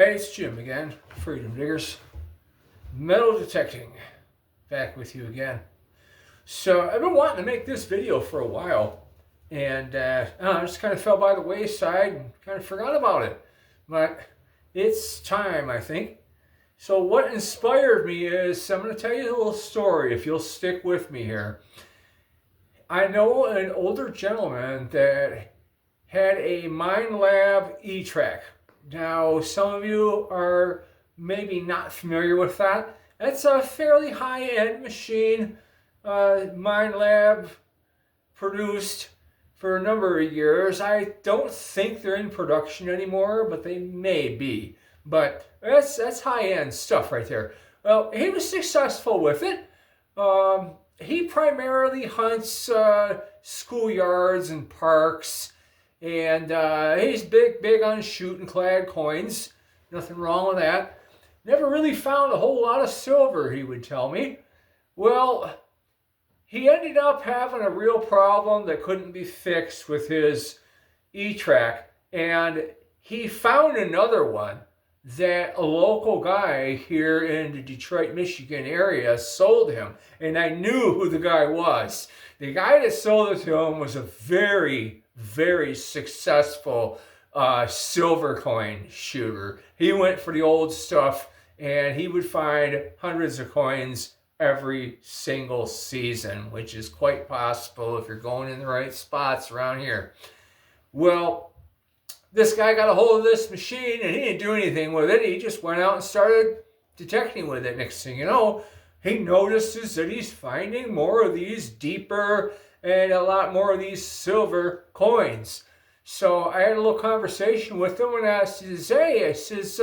Hey, it's Jim again, Freedom Diggers. Metal detecting, back with you again. So I've been wanting to make this video for a while, and I just kind of fell by the wayside and kind of forgot about it. But it's time, I think. So what inspired me is, I'm going to tell you a little story, if you'll stick with me here. I know an older gentleman that had a Mind Lab E-Track. Now, some of you are maybe not familiar with that. That's a fairly high-end machine, Mind Lab produced for a number of years. I don't think they're in production anymore, but they may be. But that's high-end stuff right there. Well, he was successful with it. He primarily hunts schoolyards and parks. And he's big on shooting clad coins. Nothing wrong with that. Never really found a whole lot of silver, he would tell me. Well, he ended up having a real problem that couldn't be fixed with his E-Track. And he found another one that a local guy here in the Detroit, Michigan area sold him. And I knew who the guy was. The guy that sold it to him was a very successful silver coin shooter. He went for the old stuff, and he would find hundreds of coins every single season, which is quite possible if you're going in the right spots around here. Well, this guy got a hold of this machine, and he didn't do anything with it. He just went out and started detecting with it. Next thing you know, he notices that he's finding more of these deeper and a lot more of these silver coins. So I had a little conversation with him and I says, hey, I says,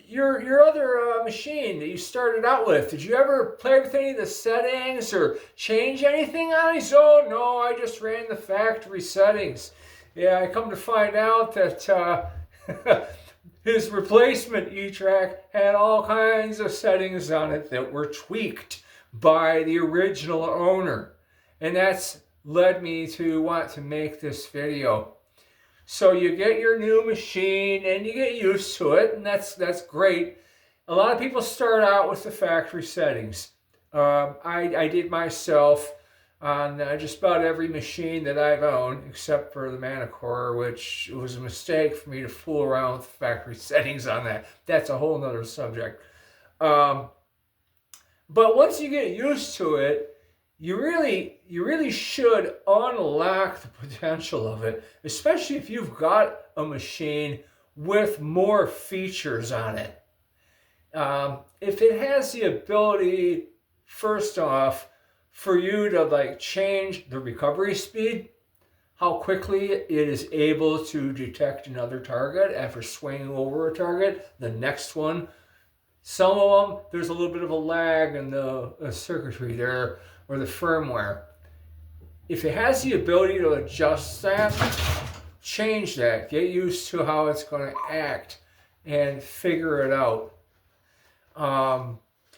your other machine that you started out with, did you ever play with any of the settings or change anything on it? He said, oh no, I just ran the factory settings. Yeah, I come to find out that his replacement E-Track had all kinds of settings on it that were tweaked by the original owner. And that's led me to want to make this video. So you get your new machine and you get used to it, and that's great. A lot of people start out with the factory settings. I did myself on just about every machine that I've owned, except for the Manicore, which was a mistake for me to fool around with factory settings on that. That's a whole nother subject. But once you get used to it, you really should unlock the potential of it, especially if you've got a machine with more features on it. If it has the ability, first off, for you to change the recovery speed, how quickly it is able to detect another target after swinging over a target, the next one. Some of them, there's a little bit of a lag in the circuitry there, or the firmware. If it has the ability to adjust that, change that, get used to how it's going to act, and figure it out.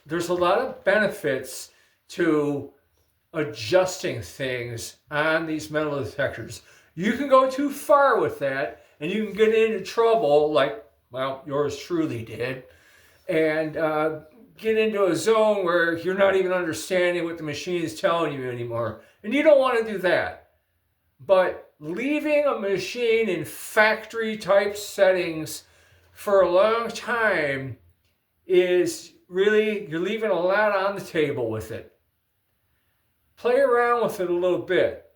There's a lot of benefits to adjusting things on these metal detectors. You can go too far with that, and you can get into trouble like, well, yours truly did, and get into a zone where you're not even understanding what the machine is telling you anymore. And you don't want to do that. But leaving a machine in factory type settings for a long time is really, you're leaving a lot on the table with it. Play around with it a little bit.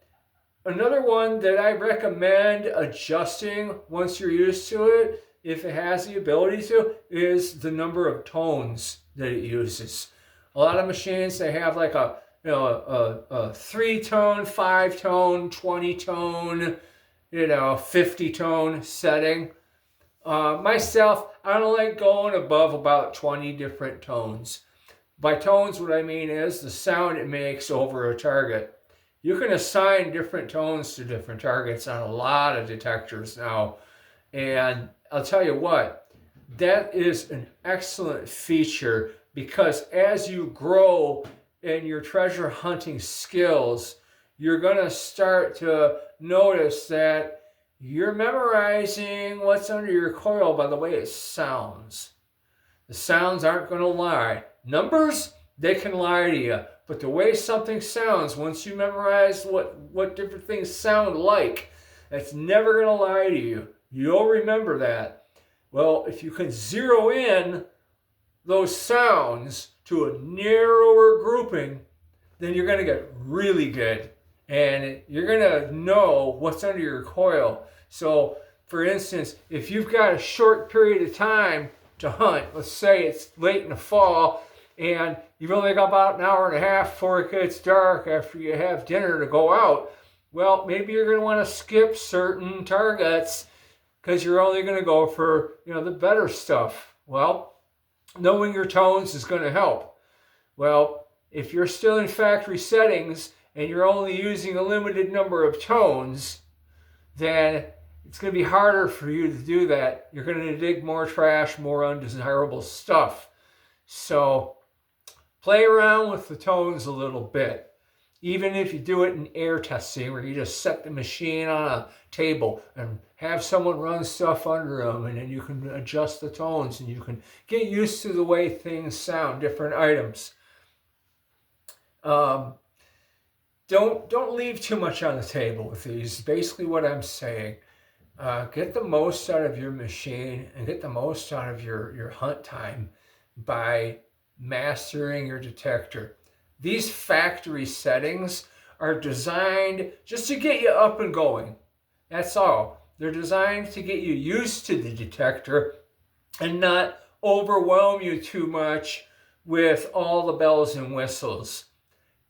Another one that I recommend adjusting once you're used to it, if it has the ability to, is the number of tones that it uses. A lot of machines, they have like a 3-tone, 5-tone, 20-tone, 50-tone setting. Myself, I don't like going above about 20 different tones. By tones, what I mean is the sound it makes over a target. You can assign different tones to different targets on a lot of detectors now. And I'll tell you what, that is an excellent feature, because as you grow in your treasure hunting skills, you're going to start to notice that You're memorizing what's under your coil by the way it sounds. The sounds aren't going to lie. Numbers, they can lie to you. But the way something sounds, once you memorize what different things sound like, that's never going to lie to you. You'll remember that. Well, if you can zero in those sounds to a narrower grouping, then you're going to get really good. And you're going to know what's under your coil. So, for instance, if you've got a short period of time to hunt, let's say it's late in the fall, and you've only got about an hour and a half before it gets dark after you have dinner to go out, well, maybe you're going to want to skip certain targets because you're only going to go for, the better stuff. Well, knowing your tones is going to help. Well, if you're still in factory settings and you're only using a limited number of tones, then it's going to be harder for you to do that. You're going to dig more trash, more undesirable stuff. So play around with the tones a little bit. Even if you do it in air testing, where you just set the machine on a table and have someone run stuff under them, and then you can adjust the tones and you can get used to the way things sound, different items. Don't leave too much on the table with these. Basically what I'm saying. Get the most out of your machine and get the most out of your hunt time by mastering your detector. These factory settings are designed just to get you up and going. That's all. They're designed to get you used to the detector and not overwhelm you too much with all the bells and whistles.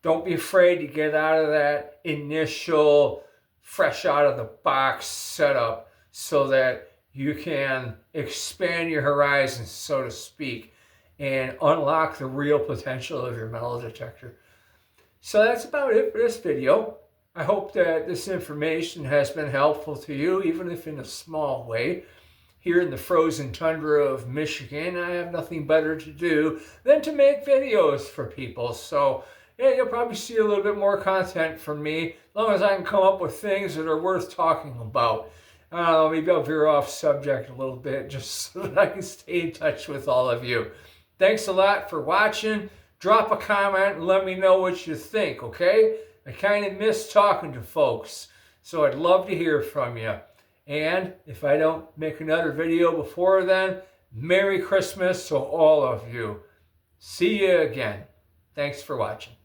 Don't be afraid to get out of that initial fresh out of the box setup so that you can expand your horizons, so to speak, and unlock the real potential of your metal detector. So that's about it for this video. I hope that this information has been helpful to you, even if in a small way. Here in the frozen tundra of Michigan, I have nothing better to do than to make videos for people. So yeah, you'll probably see a little bit more content from me, as long as I can come up with things that are worth talking about. Maybe I'll veer off subject a little bit just so that I can stay in touch with all of you. Thanks a lot for watching. Drop a comment and let me know what you think, okay? I kind of miss talking to folks, so I'd love to hear from you. And if I don't make another video before then, Merry Christmas to all of you. See you again. Thanks for watching.